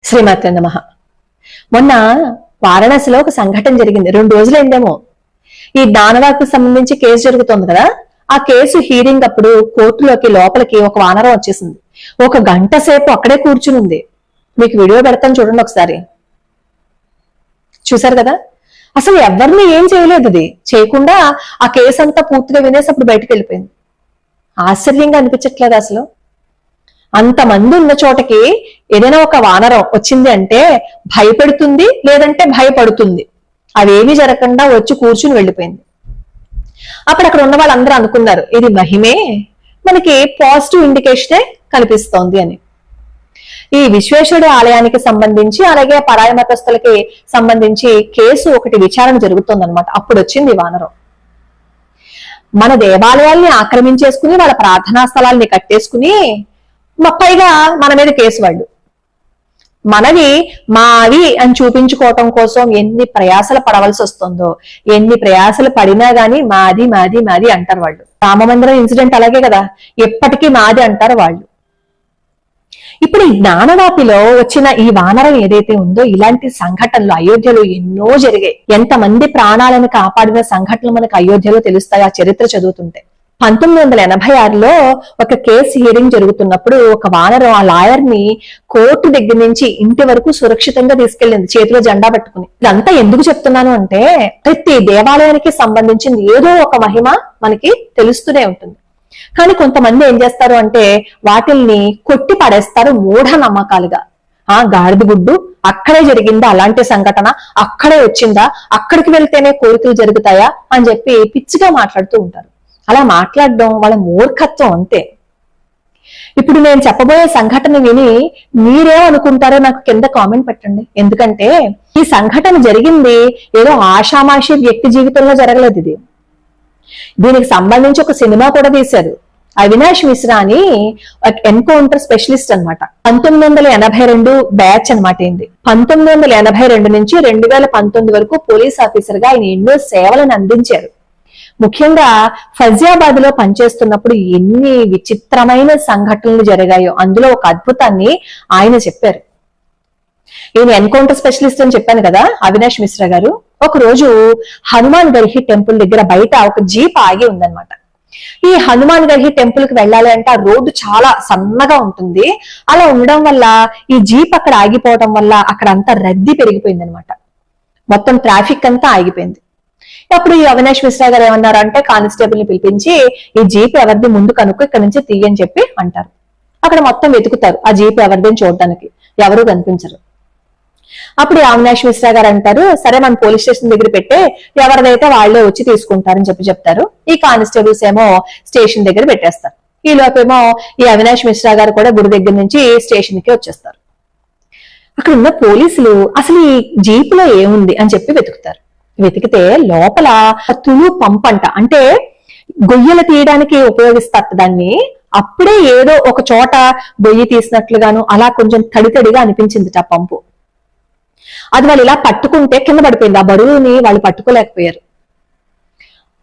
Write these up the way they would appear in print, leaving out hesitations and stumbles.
శ్రీమాత్రే నమః. మొన్న వారణాసిలో ఒక సంఘటన జరిగింది. 2 రోజులైందేమో. ఈ దానవాకు సంబంధించి కేసు జరుగుతోంది కదా. ఆ కేసు హీరింగ్ అప్పుడు కోర్టులోకి లోపలికి ఒక వానరం వచ్చేసింది. 1 గంట సేపు అక్కడే కూర్చుని ఉంది. మీకు వీడియో పెడతాను చూడండి ఒకసారి. చూసారు కదా. అసలు ఎవరిని ఏం చేయలేదు. అది చేయకుండా ఆ కేసు అంతా పూర్తిగా వినేసి అప్పుడు బయటకు వెళ్ళిపోయింది. ఆశ్చర్యంగా అనిపించట్లేదు అసలు. అంతమంది ఉన్న చోటకి ఏదైనా ఒక వానరం వచ్చింది అంటే భయపెడుతుంది, లేదంటే భయపడుతుంది. అవేమీ జరగకుండా వచ్చి కూర్చుని వెళ్ళిపోయింది. అక్కడ ఉన్న వాళ్ళందరూ అనుకున్నారు ఇది మహిమే, మనకి పాజిటివ్ ఇండికేషనే కనిపిస్తోంది అని. ఈ విశ్వేశ్వరుడి ఆలయానికి సంబంధించి అలాగే పరాయి మతస్థులకి సంబంధించి కేసు ఒకటి విచారణ జరుగుతోందనమాట. అప్పుడు వచ్చింది ఈ వానరం. మన దేవాలయాల్ని ఆక్రమించేసుకుని వాళ్ళ ప్రార్థనా స్థలాల్ని కట్టేసుకుని పైగా మన మీద కేసు వాళ్ళు. మనవి మావి అని చూపించుకోవటం కోసం ఎన్ని ప్రయాసలు పడవలసి వస్తుందో, ఎన్ని ప్రయాసలు పడినా గాని మాది మాది మాది అంటారు వాళ్ళు. రామమందిరం ఇన్సిడెంట్ అలాగే కదా, ఎప్పటికీ మాది అంటారు వాళ్ళు. ఇప్పుడు ఈ జ్ఞానవాపిలో వచ్చిన ఈ వానరం ఏదైతే ఉందో, ఇలాంటి సంఘటనలు అయోధ్యలో ఎన్నో జరిగాయి. ఎంతమంది ప్రాణాలను కాపాడిన సంఘటనలు మనకు అయోధ్యలో తెలుస్తాయి ఆ చరిత్ర చదువుతుంటే. 1986లో ఒక కేసు హీరింగ్ జరుగుతున్నప్పుడు ఒక వానరం ఆ లాయర్ ని కోర్టు దగ్గర నుంచి ఇంటి వరకు సురక్షితంగా తీసుకెళ్లింది చేతిలో జెండా పట్టుకుని. ఇదంతా ఎందుకు చెప్తున్నాను అంటే, ప్రతి దేవాలయానికి సంబంధించింది ఏదో ఒక మహిమ మనకి తెలుస్తూనే ఉంటుంది. కానీ కొంతమంది ఏం చేస్తారు అంటే వాటిల్ని కొట్టి పడేస్తారు మూఢ నమ్మకాలుగా. గాడిద గుడ్డు అక్కడే జరిగిందా అలాంటి సంఘటన, అక్కడే వచ్చిందా, అక్కడికి వెళ్తేనే కోరికలు జరుగుతాయా అని చెప్పి పిచ్చిగా మాట్లాడుతూ ఉంటారు. అలా మాట్లాడడం వాళ్ళ మూర్ఖత్వం అంతే. ఇప్పుడు నేను చెప్పబోయే సంఘటన విని మీరేమనుకుంటారో నాకు కింద కామెంట్ పెట్టండి. ఎందుకంటే ఈ సంఘటన జరిగింది ఏదో ఆషామాషి వ్యక్తి జీవితంలో జరగలేదు. దీనికి సంబంధించి ఒక సినిమా కూడా తీశారు. అవినాష్ మిశ్రా అని ఎన్కౌంటర్ స్పెషలిస్ట్ అనమాట. 1982 బ్యాచ్ అనమాట. ఏంది 1982 నుంచి 2019 వరకు పోలీస్ ఆఫీసర్ గా ఆయన ఎన్నో సేవలను అందించారు. ముఖ్యంగా ఫజియాబాద్ లో పనిచేస్తున్నప్పుడు ఎన్ని విచిత్రమైన సంఘటనలు జరిగాయో అందులో ఒక అద్భుతాన్ని ఆయన చెప్పారు. ఈయన ఎన్కౌంటర్ స్పెషలిస్ట్ అని చెప్పాను కదా అవినాష్ మిశ్రా గారు. ఒక రోజు హనుమాన్ గర్హి టెంపుల్ దగ్గర బయట ఒక జీప్ ఆగి ఉందన్నమాట. ఈ హనుమాన్ గర్హి టెంపుల్ కి వెళ్ళాలి అంటే ఆ రోడ్డు చాలా సన్నగా ఉంటుంది. అలా ఉండడం వల్ల ఈ జీప్ అక్కడ ఆగిపోవడం వల్ల అక్కడ అంతా రద్దీ పెరిగిపోయింది అనమాట. మొత్తం ట్రాఫిక్ అంతా ఆగిపోయింది. అప్పుడు ఈ అవినాష్ మిశ్రా గారు ఏమన్నారు అంటే కానిస్టేబుల్ ని పిలిపించి ఈ జీప్ ఎవరిది ముందు కనుక్కో ఇక్కడ నుంచి తీయని చెప్పి అంటారు. అక్కడ మొత్తం వెతుకుతారు ఆ జీప్ ఎవరిదని చూడడానికి, ఎవరు కనిపించరు. అప్పుడు అవినాష్ మిశ్రా గారు అంటారు సరే మన పోలీస్ స్టేషన్ దగ్గర పెట్టే, ఎవరిదైతే వాళ్ళే వచ్చి తీసుకుంటారని చెప్తారు. ఈ కానిస్టేబుల్స్ ఏమో స్టేషన్ దగ్గర పెట్టేస్తారు. ఈ లోపేమో ఈ అవినాష్ మిశ్రా గారు కూడా గుడి దగ్గర నుంచి స్టేషన్ కి వచ్చేస్తారు. అక్కడ ఉన్న పోలీసులు అసలు ఈ జీప్ లో ఏముంది అని చెప్పి వెతుకుతారు. వెతికితే లోపల తులు పంపంట, అంటే గొయ్యలు తీయడానికి ఉపయోగిస్తారు దాన్ని. అప్పుడే ఏదో ఒక చోట గొయ్యి తీసినట్లుగాను అలా కొంచెం తడితడిగా అనిపించింది ఆ పంపు. అది వాళ్ళు ఇలా పట్టుకుంటే కింద పడిపోయింది. ఆ బరువుని వాళ్ళు పట్టుకోలేకపోయారు.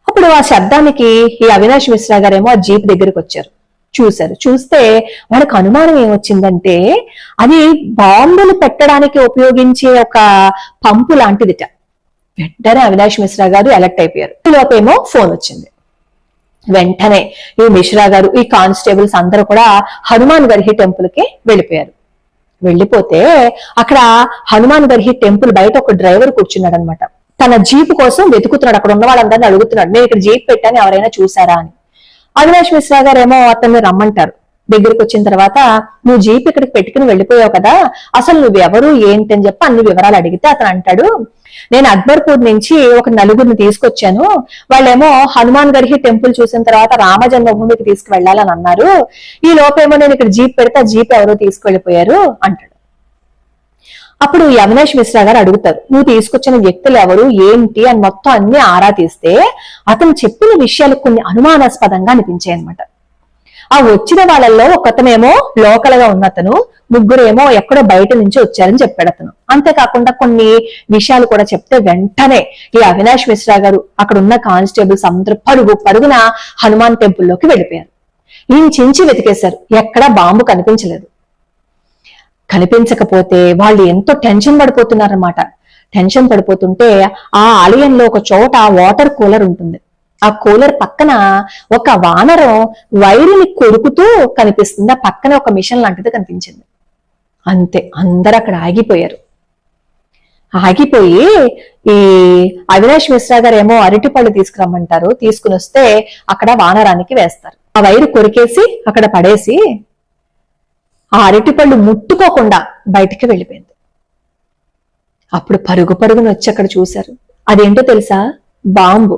అప్పుడు ఆ శబ్దానికి ఈ అవినాష్ మిశ్రా గారేమో ఆ జీప్ దగ్గరికి వచ్చారు. చూశారు. చూస్తే వాళ్ళకి అనుమానం ఏమొచ్చిందంటే అది బాంబులు పెట్టడానికి ఉపయోగించే ఒక పంపు లాంటిదిట. వెంటనే అవినాష్ మిశ్రా గారు అలర్ట్ అయిపోయారు. ఈ లోపేమో ఫోన్ వచ్చింది. వెంటనే ఈ మిశ్రా గారు ఈ కానిస్టేబుల్స్ అందరూ కూడా హనుమాన్ గర్హి టెంపుల్ కి వెళ్ళిపోయారు. వెళ్ళిపోతే అక్కడ హనుమాన్ గర్హి టెంపుల్ బయట ఒక డ్రైవర్ కూర్చున్నాడు అనమాట. తన జీప్ కోసం వెతుకుతున్నాడు. అక్కడ ఉన్న వాళ్ళందరినీ అడుగుతున్నాడు నేను ఇక్కడ జీప్ పెట్టాను ఎవరైనా చూసారా అని. అవినాష్ మిశ్రా గారు ఏమో అతన్ని రమ్మంటారు. దగ్గరికి వచ్చిన తర్వాత నువ్వు జీప్ ఇక్కడికి పెట్టుకుని వెళ్ళిపోయావు కదా, అసలు నువ్వెవరు ఏంటి అని చెప్పి అన్ని వివరాలు అడిగితే అతను అంటాడు నేను అక్బర్పూర్ నుంచి ఒక 4గురిని తీసుకొచ్చాను. వాళ్ళేమో హనుమాన్ గర్హి టెంపుల్ చూసిన తర్వాత రామ జన్మభూమికి తీసుకువెళ్లాలని అన్నారు. ఈ లోపేమో నేను ఇక్కడ జీప్ పెడితే ఆ జీప్ ఎవరో తీసుకువెళ్ళిపోయారు అంటాడు. అప్పుడు ఈ అవినాష్ మిశ్రా గారు అడుగుతారు నువ్వు తీసుకొచ్చిన వ్యక్తులు ఎవరు ఏంటి అని మొత్తం అన్ని ఆరా తీస్తే అతను చెప్పిన విషయాలు కొన్ని అనుమానాస్పదంగా అనిపించాయి అనమాట. ఆ వచ్చిన వాళ్ళల్లో ఒకతనేమో లోకల్ గా ఉన్నతను, 3 ఏమో ఎక్కడో బయట నుంచి వచ్చారని చెప్పాడు అతను. అంతేకాకుండా కొన్ని విషయాలు కూడా చెప్తే వెంటనే ఈ అవినాష్ మిశ్రా గారు అక్కడ ఉన్న కానిస్టేబుల్స్ అందరూ పరుగున హనుమాన్ టెంపుల్ లోకి వెళ్ళిపోయారు. ఈయన చించి వెతికేశారు, ఎక్కడా బాంబు కనిపించలేదు. కనిపించకపోతే వాళ్ళు ఎంతో టెన్షన్ పడిపోతున్నారన్నమాట. టెన్షన్ పడిపోతుంటే ఆ ఆలయంలో ఒక చోట వాటర్ కూలర్ ఉంటుంది. ఆ కూలర్ పక్కన ఒక వానరం వైరుని కొరుకుతూ కనిపిస్తుంది. ఆ పక్కన ఒక మిషన్ లాంటిది కనిపించింది. అంతే, అందరూ అక్కడ ఆగిపోయారు. ఆగిపోయి ఈ అవినాష్ మిశ్రా గారు ఏమో అరటిపళ్ళు తీసుకురమ్మంటారు. తీసుకుని వస్తే అక్కడ వానరానికి వేస్తారు. ఆ వైరు కొరికేసి అక్కడ పడేసి ఆ అరటిపళ్ళు ముట్టుకోకుండా బయటికి వెళ్ళిపోయింది. అప్పుడు పరుగు పరుగును వచ్చి అక్కడ చూశారు. అదేంటో తెలుసా? బాంబు.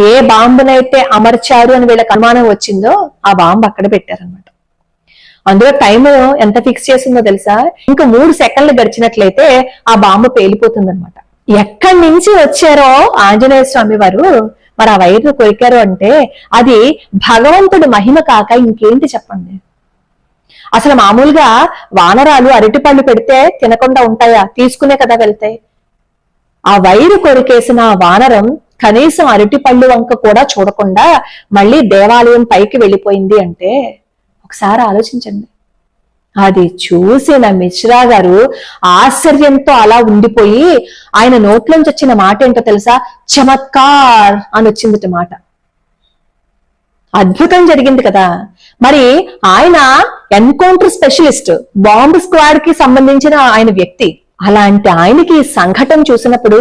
ఏ బాంబునైతే అమర్చారు అని వీళ్ళకి అనుమానం వచ్చిందో ఆ బాంబు అక్కడ పెట్టారనమాట. అందులో టైం ఎంత ఫిక్స్ చేసిందో తెలుసా? ఇంకా 3 సెకండ్లు గడిచినట్లయితే ఆ బాంబు పేలిపోతుందన్నమాట. ఎక్కడి నుంచి వచ్చారో ఆంజనేయ స్వామి వారు మరి ఆ వైరును కొరికారు అంటే అది భగవంతుడి మహిమ కాక ఇంకేంటి చెప్పండి. అసలు మామూలుగా వానరాలు అరటిపళ్ళు పెడితే తినకుండా ఉంటాయా? తీసుకునే కదా వెళ్తాయి. ఆ వైరు కొరికేసిన ఆ వానరం కనీసం అరటిపళ్ళు వంక కూడా చూడకుండా మళ్ళీ దేవాలయం పైకి వెళ్ళిపోయింది అంటే ఒకసారి ఆలోచించండి. అది చూసిన మిశ్రా గారు ఆశ్చర్యంతో అలా ఉండిపోయి ఆయన నోట్లోంచి వచ్చిన మాట ఏంటో తెలుసా? చమత్కార్ అని వచ్చింది మాట. అద్భుతం జరిగింది కదా. మరి ఆయన ఎన్కౌంటర్ స్పెషలిస్ట్, బాంబ్ స్క్వాడ్ కి సంబంధించిన ఆయన వ్యక్తి. అలాంటి ఆయనకి సంఘటన చూసినప్పుడు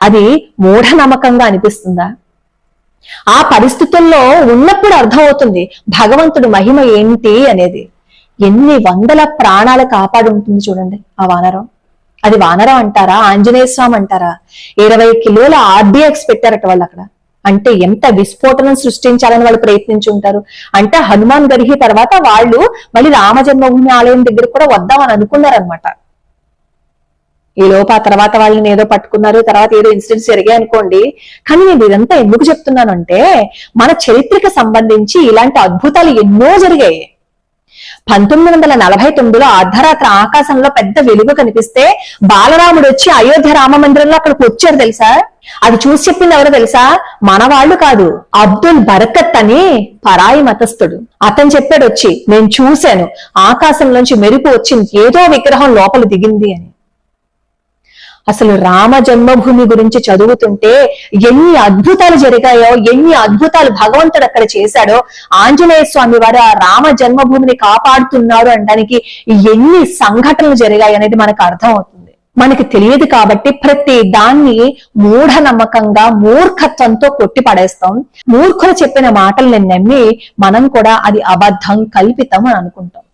అది మూఢనమ్మకంగా అనిపిస్తుందా? ఆ పరిస్థితుల్లో ఉన్నప్పుడు అర్థమవుతుంది భగవంతుడి మహిమ ఏంటి అనేది. ఎన్ని వందల ప్రాణాలు కాపాడు ఉంటుంది చూడండి ఆ వానరం. అది వానరం అంటారా, ఆంజనేయ స్వామి అంటారా? 20 కిలోల RDX పెట్టారట వాళ్ళు అక్కడ. అంటే ఎంత విస్ఫోటనం సృష్టించాలని వాళ్ళు ప్రయత్నించి ఉంటారు. అంటే హనుమాన్ గడిహి తర్వాత వాళ్ళు మళ్ళీ రామ జన్మభూమి ఆలయం దగ్గర కూడా వద్దామని అనుకున్నారనమాట. ఈ లోపు ఆ తర్వాత వాళ్ళని ఏదో పట్టుకున్నారు, తర్వాత ఏదో ఇన్సిడెంట్స్ జరిగాయి అనుకోండి. కానీ నేను ఇదంతా ఎందుకు చెప్తున్నానంటే మన చరిత్రకు సంబంధించి ఇలాంటి అద్భుతాలు ఎన్నో జరిగాయి. 1949లో అర్ధరాత్రి ఆకాశంలో పెద్ద వెలుగు కనిపిస్తే బాలరాముడు వచ్చి అయోధ్య రామ మందిరంలో అక్కడికి వచ్చారు తెలుసా? అది చూసి చెప్పింది ఎవరో తెలుసా? మన వాళ్ళు కాదు, అబ్దుల్ బరకత్ అని పరాయి మతస్థుడు. అతను చెప్పాడు వచ్చి, నేను చూశాను ఆకాశంలోంచి మెరుపు వచ్చింది, ఏదో విగ్రహం లోపల దిగింది అని. అసలు రామ జన్మభూమి గురించి చదువుతుంటే ఎన్ని అద్భుతాలు జరిగాయో, ఎన్ని అద్భుతాలు భగవంతుడు అక్కడ చేశాడో, ఆంజనేయ స్వామి వారు ఆ రామ జన్మభూమిని కాపాడుతున్నారు అనడానికి ఎన్ని సంఘటనలు జరిగాయి అనేది మనకు అర్థం అవుతుంది. మనకి తెలియదు కాబట్టి ప్రతి దాన్ని మూఢనమ్మకంగా మూర్ఖత్వంతో కొట్టి పడేస్తాం. మూర్ఖులు చెప్పిన మాటల్ని నమ్మి మనం కూడా అది అబద్ధం, కల్పితం అని అనుకుంటాం.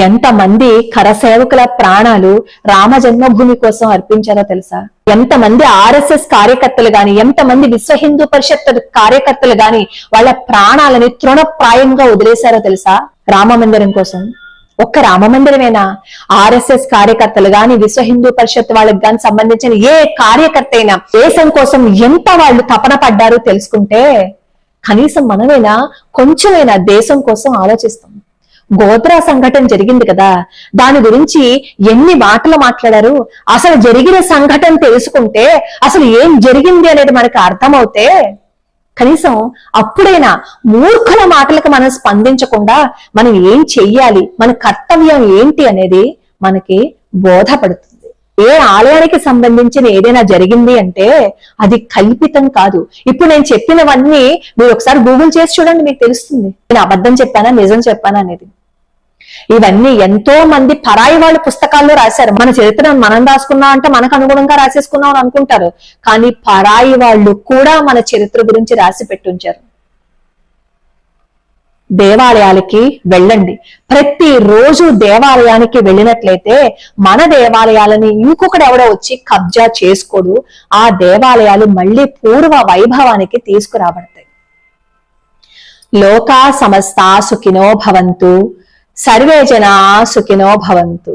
ఎంతమంది కరసేవకుల ప్రాణాలు రామ జన్మభూమి కోసం అర్పించారో తెలుసా? ఎంతమంది RSS కార్యకర్తలు గాని, ఎంతమంది విశ్వ హిందూ పరిషత్ కార్యకర్తలు గాని వాళ్ళ ప్రాణాలని తృణప్రాయంగా వదిలేశారో తెలుసా రామ మందిరం కోసం? ఒక్క రామ మందిరమేనా? RSS కార్యకర్తలు గాని, విశ్వ హిందూ పరిషత్ వాళ్ళకి గాని సంబంధించిన ఏ కార్యకర్త అయినా దేశం కోసం ఎంత వాళ్ళు తపన పడ్డారో తెలుసుకుంటే కనీసం మనమైనా కొంచెమైనా దేశం కోసం ఆలోచిస్తాం. గోత్రా సంఘటన జరిగింది కదా, దాని గురించి ఎన్ని మాటలు మాట్లాడారు. అసలు జరిగిన సంఘటన తెలుసుకుంటే అసలు ఏం జరిగింది అనేది మనకు అర్థమవుతే కనీసం అప్పుడైనా మూర్ఖుల మాటలకు మనం స్పందించకుండా మనం ఏం చెయ్యాలి, మన కర్తవ్యం ఏంటి అనేది మనకి బోధపడుతుంది. ఏ ఆలయానికి సంబంధించిన ఏదైనా జరిగింది అంటే అది కల్పితం కాదు. ఇప్పుడు నేను చెప్పినవన్నీ మీరు ఒకసారి గూగుల్ చేసి చూడండి, మీకు తెలుస్తుంది నేను అబద్ధం చెప్పానా నిజం చెప్పానా అనేది. ఇవన్నీ ఎంతో మంది పరాయి వాళ్ళ పుస్తకాల్లో రాశారు. మన చరిత్రను మనం రాసుకున్నాం అంటే మనకు అనుగుణంగా రాసేసుకున్నాం అని అనుకుంటారు. కానీ పరాయి వాళ్ళు కూడా మన చరిత్ర గురించి రాసి పెట్టుంచారు. దేవాలయాలకి వెళ్ళండి. ప్రతిరోజు దేవాలయానికి వెళ్ళినట్లయితే మన దేవాలయాలని ఇంకొకటి ఎవడో వచ్చి కబ్జా చేసుకోడు. ఆ దేవాలయాలు మళ్ళీ పూర్వ వైభవానికి తీసుకురాబడతాయి. లోకా సమస్తా సుఖినో భవంతు, సర్వే జనా సుఖినో భవంతు.